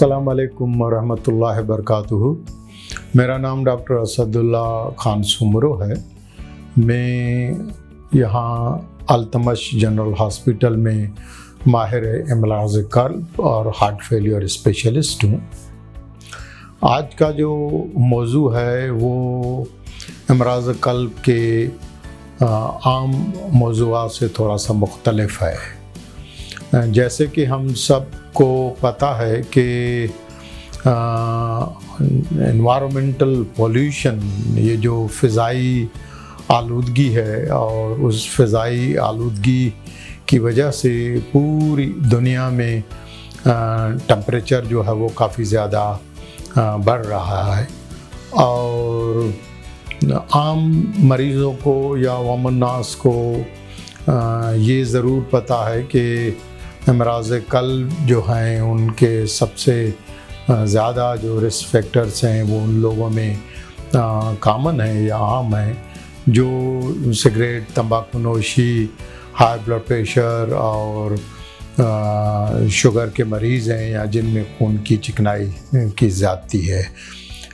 अस्सलाम वालेकुम रहमतुल्लाहि वबरकातुहू। मेरा नाम डॉक्टर असदुल्ला खान सुमरो है। मैं यहाँ अल्तमश जनरल हॉस्पिटल में माहिर इमराज़ क़ल्ब और हार्ट फेलियर स्पेशलिस्ट हूँ। आज का जो मौजू है वो इमराज़ क़ल्ब के आम मौज़ूआत से थोड़ा सा मुख्तलिफ है। जैसे कि हम सब को पता है कि एनवायरमेंटल पोल्यूशन, ये जो फ़िज़ाई आलूदगी है और उस फ़िज़ाई आलूदगी की वजह से पूरी दुनिया में टेम्परेचर जो है वो काफ़ी ज़्यादा बढ़ रहा है। और आम मरीज़ों को या वमन्नास को ये ज़रूर पता है कि इमराज़ क़ल्ब जो हैं उनके सबसे ज़्यादा जो रिस्क फैक्टर्स हैं वो उन लोगों में कॉमन है या आम है जो सिगरेट, तंबाकू नोशी, हाई ब्लड प्रेशर और शुगर के मरीज़ हैं या जिनमें खून की चिकनाई की ज़्यादती है।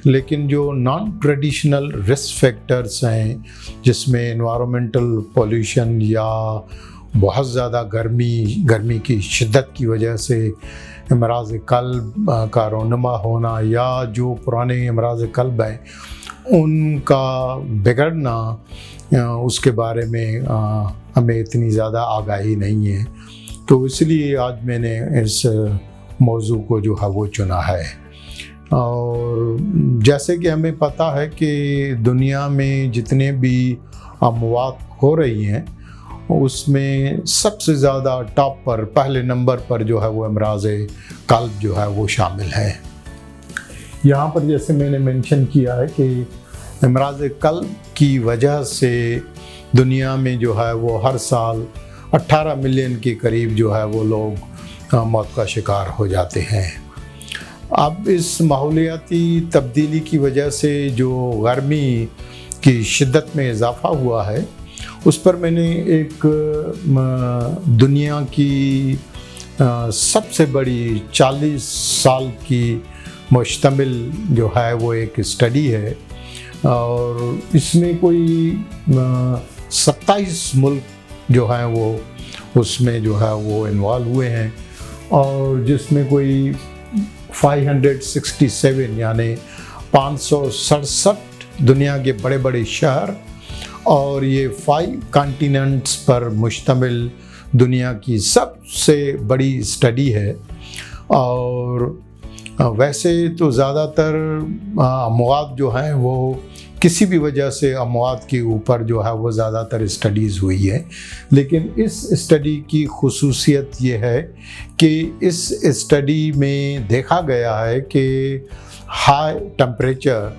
लेकिन जो नॉन ट्रेडिशनल रिस्क फैक्टर्स हैं जिसमें एनवायरमेंटल पोल्यूशन या बहुत ज़्यादा गर्मी की शिद्दत की वजह से इमराज़ क़ल्ब का रोनमा होना या जो पुराने इमराज़ क़ल्ब हैं उनका बिगड़ना, उसके बारे में हमें इतनी ज़्यादा आगाही नहीं है। तो इसलिए आज मैंने इस मौजू को जो है वो चुना है। और जैसे कि हमें पता है कि दुनिया में जितने भी अमवात हो रही हैं उसमें सबसे ज़्यादा टॉप पर, पहले नंबर पर जो है वो इमराज़ क़ल्ब जो है वो शामिल है। यहाँ पर जैसे मैंने मेंशन किया है कि इमराज़ क़ल्ब की वजह से दुनिया में जो है वो हर साल 18 मिलियन के करीब जो है वो लोग मौत का शिकार हो जाते हैं। अब इस माहौलियाती तब्दीली की वजह से जो गर्मी की शिद्दत में इजाफ़ा हुआ है उस पर मैंने एक दुनिया की सबसे बड़ी 40 साल की मुश्तमिल जो है वो एक स्टडी है और इसमें कोई 27 मुल्क जो हैं वो उसमें जो है वो इन्वॉल्व हुए हैं और जिसमें कोई 567 यानी 567 दुनिया के बड़े बड़े शहर और ये 5 कॉन्टिनेंट्स पर मुश्तमिल दुनिया की सबसे बड़ी स्टडी है। और वैसे तो ज़्यादातर अमवात जो हैं वो किसी भी वजह से अमवात के ऊपर जो है वो ज़्यादातर स्टडीज़ हुई है, लेकिन इस स्टडी की खुसूसियत ये है कि इस स्टडी में देखा गया है कि हाई टेम्परेचर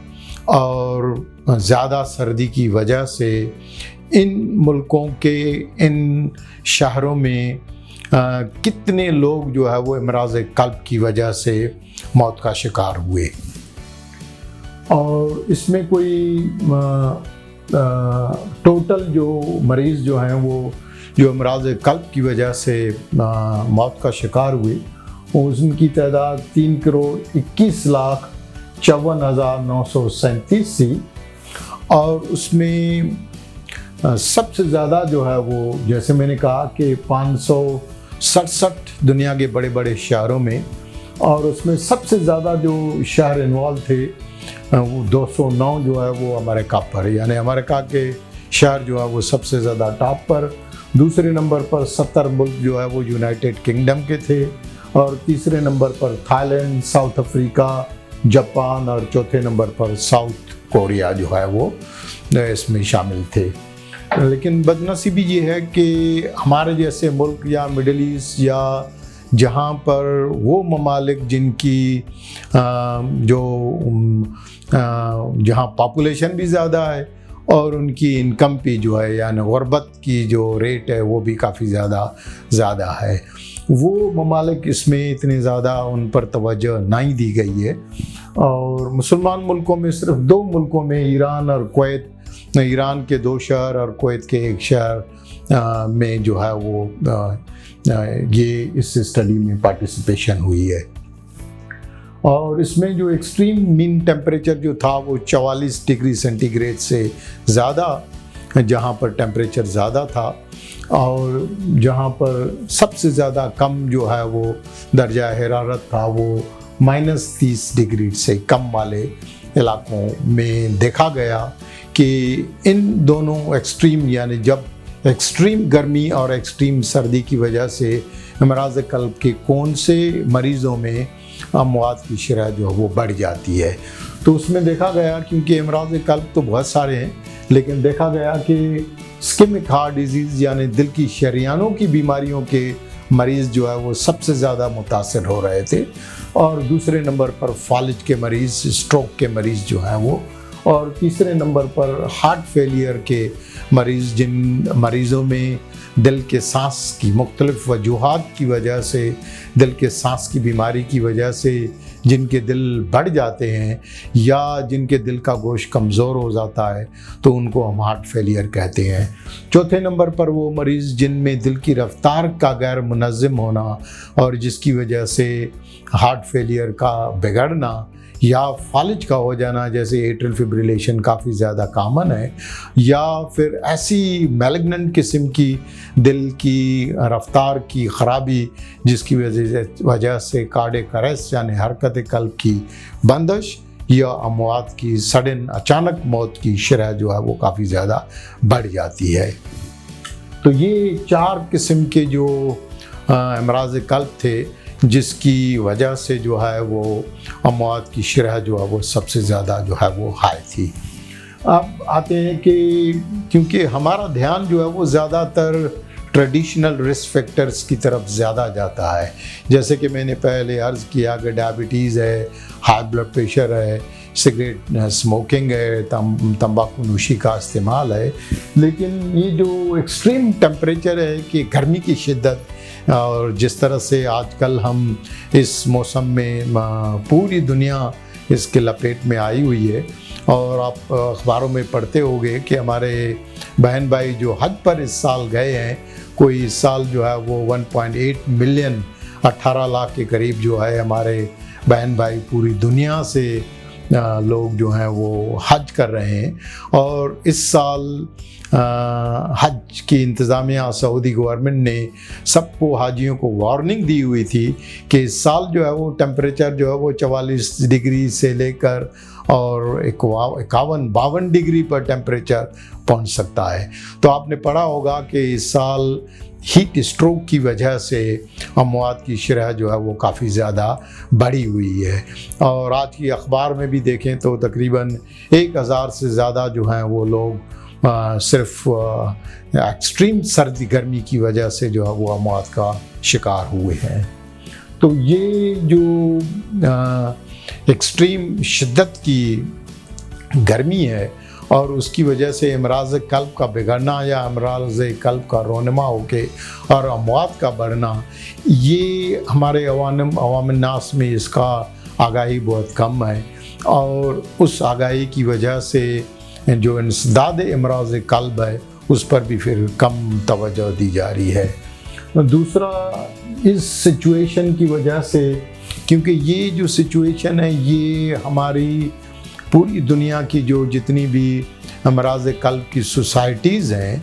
और ज़्यादा सर्दी की वजह से इन मुल्कों के इन शहरों में कितने लोग जो है वो इमराज़ क़ल्ब की वजह से मौत का शिकार हुए। और इसमें कोई टोटल जो मरीज़ जो हैं वो जो इमराज़ क़ल्ब की वजह से मौत का शिकार हुए उनकी तादाद 3,21,54,937 थी। और उसमें सबसे ज़्यादा जो है वो जैसे मैंने कहा कि 567 दुनिया के बड़े बड़े शहरों में, और उसमें सबसे ज़्यादा जो शहर इन्वॉल्व थे वो 209 जो है वो अमेरिका पर, यानी अमेरिका के शहर जो है वो सबसे ज़्यादा टॉप पर। दूसरे नंबर पर 70 मुल्क जो है वो यूनाइटेड किंगडम के थे और तीसरे नंबर पर थाईलैंड, साउथ अफ्रीका, जापान और चौथे नंबर पर साउथ कोरिया जो है वो इसमें शामिल थे। लेकिन बदनसीबी ये है कि हमारे जैसे मुल्क या मिडिल ईस्ट या जहाँ पर वो ममालिक जिनकी जहाँ पॉपुलेशन भी ज़्यादा है और उनकी इनकम भी जो है यानी गुर्बत की जो रेट है वो भी काफ़ी ज़्यादा है, वो ममालिक इसमें इतने ज़्यादा उन पर तवज्जो नहीं दी गई है। और मुसलमान मुल्कों में सिर्फ 2 मुल्कों में, ईरान और कुवैत, ईरान के 2 शहर और कुवैत के 1 शहर में जो है वो ये इस स्टडी में पार्टिसिपेशन हुई है। और इसमें जो एक्सट्रीम मीन टेम्परेचर जो था वो 44 डिग्री सेंटीग्रेड से ज़्यादा, जहाँ पर टेम्परेचर ज़्यादा था, और जहाँ पर सबसे ज़्यादा कम जो है वो दर्जा हरारत था वो -30 डिग्री से कम वाले इलाकों में देखा गया कि इन दोनों एक्सट्रीम, यानी जब एक्सट्रीम गर्मी और एक्सट्रीम सर्दी की वजह से अमराज कल्ब के कौन से मरीज़ों में अमवात की शरह जो है वो बढ़ जाती है। तो उसमें देखा गया, क्योंकि अमराज कल्ब तो बहुत सारे हैं, लेकिन देखा गया कि इस्केमिक हार्ट डिजीज़ यानी दिल की शरियानों की बीमारियों के मरीज़ जो है वो सबसे ज़्यादा मुतासर हो रहे थे, और दूसरे नंबर पर फालिज के मरीज़, स्ट्रोक के मरीज़ जो हैं वो, और तीसरे नंबर पर हार्ट फेलियर के मरीज़, जिन मरीज़ों में दिल के सांस की मुख्तलिफ़ वजूहात की वजह से, दिल के सांस की बीमारी की वजह से जिनके दिल बढ़ जाते हैं या जिनके दिल का गोश्त कमज़ोर हो जाता है, तो उनको हम हार्ट फेलियर कहते हैं। चौथे नंबर पर वो मरीज़ जिनमें दिल की रफ्तार का गैर मुनज़्ज़म होना और जिसकी वजह से हार्ट फेलियर का बिगड़ना या फालिज का हो जाना, जैसे एट्रियल फिब्रिलेशन काफ़ी ज़्यादा कामन है, या फिर ऐसी मैलिग्नेंट किस्म की दिल की रफ्तार की ख़राबी जिसकी वजह से कार्डियक अरेस्ट यानी हरकत कल्ब की बंदिश या अमवात की सडन अचानक मौत की शरह जो है वो काफ़ी ज़्यादा बढ़ जाती है। तो ये 4 किस्म के जो अमराज कल्ब थे जिसकी वजह से जो है वो अमवात की शरह जो है वो सबसे ज़्यादा जो है वो हाई थी। अब आते हैं कि क्योंकि हमारा ध्यान जो है वो ज़्यादातर ट्रेडिशनल रिस्क फैक्टर्स की तरफ ज़्यादा जाता है, जैसे कि मैंने पहले अर्ज़ किया कि डायबिटीज़ है, हाई ब्लड प्रेशर है, सिगरेट स्मोकिंग है, तंबाकू नोशी का इस्तेमाल है। लेकिन ये जो एक्सट्रीम टेम्परेचर है कि गर्मी की शिद्दत, और जिस तरह से आजकल हम इस मौसम में पूरी दुनिया इसके लपेट में आई हुई है, और आप अखबारों में पढ़ते होंगे कि हमारे बहन भाई जो हज पर इस साल गए हैं, कोई इस साल जो है वो 1.8 मिलियन 18 लाख के करीब जो है हमारे बहन भाई पूरी दुनिया से लोग जो हैं वो हज कर रहे हैं। और इस साल हज की इंतज़ामिया सऊदी गवर्नमेंट ने सबको हाजियों को वार्निंग दी हुई थी कि इस साल जो है वो टेम्परेचर जो है वो 44 डिग्री से लेकर और 51-52 डिग्री पर टेम्परेचर पहुंच सकता है। तो आपने पढ़ा होगा कि इस साल हीट स्ट्रोक की वजह से अमवात की शरह जो है वो काफ़ी ज़्यादा बढ़ी हुई है, और आज की अखबार में भी देखें तो तकरीबन 1000 से ज़्यादा जो हैं वो लोग सिर्फ एक्सट्रीम सर्दी गर्मी की वजह से जो है वो अमवात का शिकार हुए हैं। तो ये जो एक्सट्रीम शिद्दत की गर्मी है और उसकी वजह से अमराज कल्ब का बिगड़ना या अमराज कल्ब का रोनमा होके और अमवात का बढ़ना, ये हमारे अवाम नास में इसका आगाही बहुत कम है, और उस आगाही की वजह से जो इंसदाद अमराज कल्ब है उस पर भी फिर कम तवज्जो दी जा रही है। दूसरा, इस सिचुएशन की वजह से, क्योंकि ये जो सिचुएशन है ये हमारी पूरी दुनिया की जो जितनी भी अमराज कल्ब की सोसाइटीज़ हैं,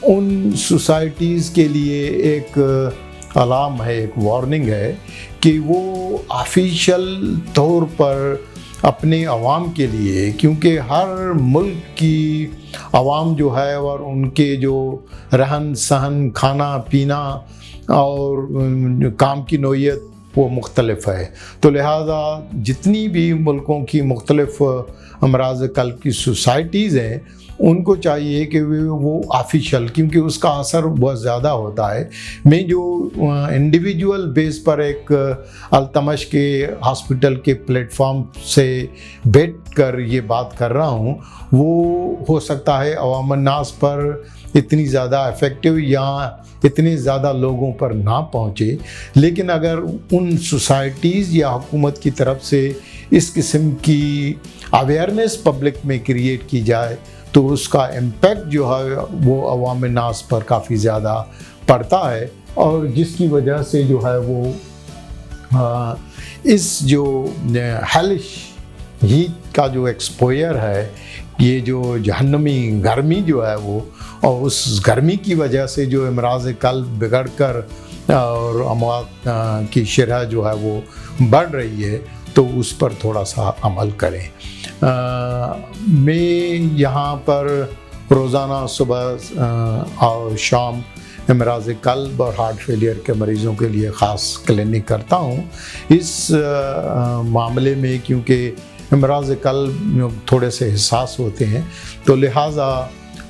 उन सोसाइटीज़ के लिए एक अलार्म है, एक वार्निंग है कि वो ऑफिशियल तौर पर अपने अवाम के लिए, क्योंकि हर मुल्क की अवाम जो है और उनके जो रहन सहन, खाना पीना और काम की नौइयत वो मुख्तलिफ है, तो लिहाजा जितनी भी मुल्कों की मुख्तलिफ अमराज कल्ब की सोसाइटीज़ हैं उनको चाहिए कि वो ऑफिशियल, क्योंकि उसका असर बहुत ज़्यादा होता है। मैं जो इंडिविजुअल बेस पर एक अल्तमश के हॉस्पिटल के प्लेटफॉर्म से बैठ कर ये बात कर रहा हूँ, वो हो सकता है अवाम नास पर इतनी ज़्यादा इफ़ेक्टिव या इतने ज़्यादा लोगों पर ना पहुँचे, लेकिन अगर उन सोसाइटीज़ या हुकूमत की तरफ से इस किस्म की अवेयरनेस पब्लिक में क्रिएट की जाए तो उसका इम्पैक्ट जो है वो अवाम नास पर काफ़ी ज़्यादा पड़ता है, और जिसकी वजह से जो है वो इस जो हेलिश हीट का जो एक्सपोजर है, ये जो जहन्नमी गर्मी जो है वो, और उस गर्मी की वजह से जो अमराज कल्ब बिगड़ कर और अमवात की शरह जो है वो बढ़ रही है, तो उस पर थोड़ा सा अमल करें। मैं यहाँ पर रोज़ाना सुबह और शाम अमराज कल्ब और हार्ट फेलियर के मरीज़ों के लिए ख़ास क्लिनिक करता हूँ। इस मामले में क्योंकि अमराज कल्ब थोड़े से हिसास होते हैं, तो लिहाजा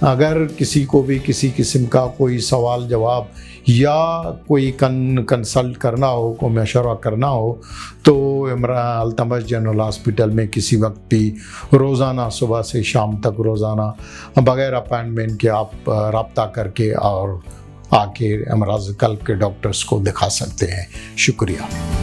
अगर किसी को भी किसी किस्म का कोई सवाल जवाब या कोई कंसल्ट करना हो, को मशवरा करना हो, तो अल्तमश जनरल हॉस्पिटल में किसी वक्त भी रोज़ाना सुबह से शाम तक रोज़ाना बग़ैर अपॉइंटमेंट के आप रब्ता करके और आके अमराज कल्ब के डॉक्टर्स को दिखा सकते हैं। शुक्रिया।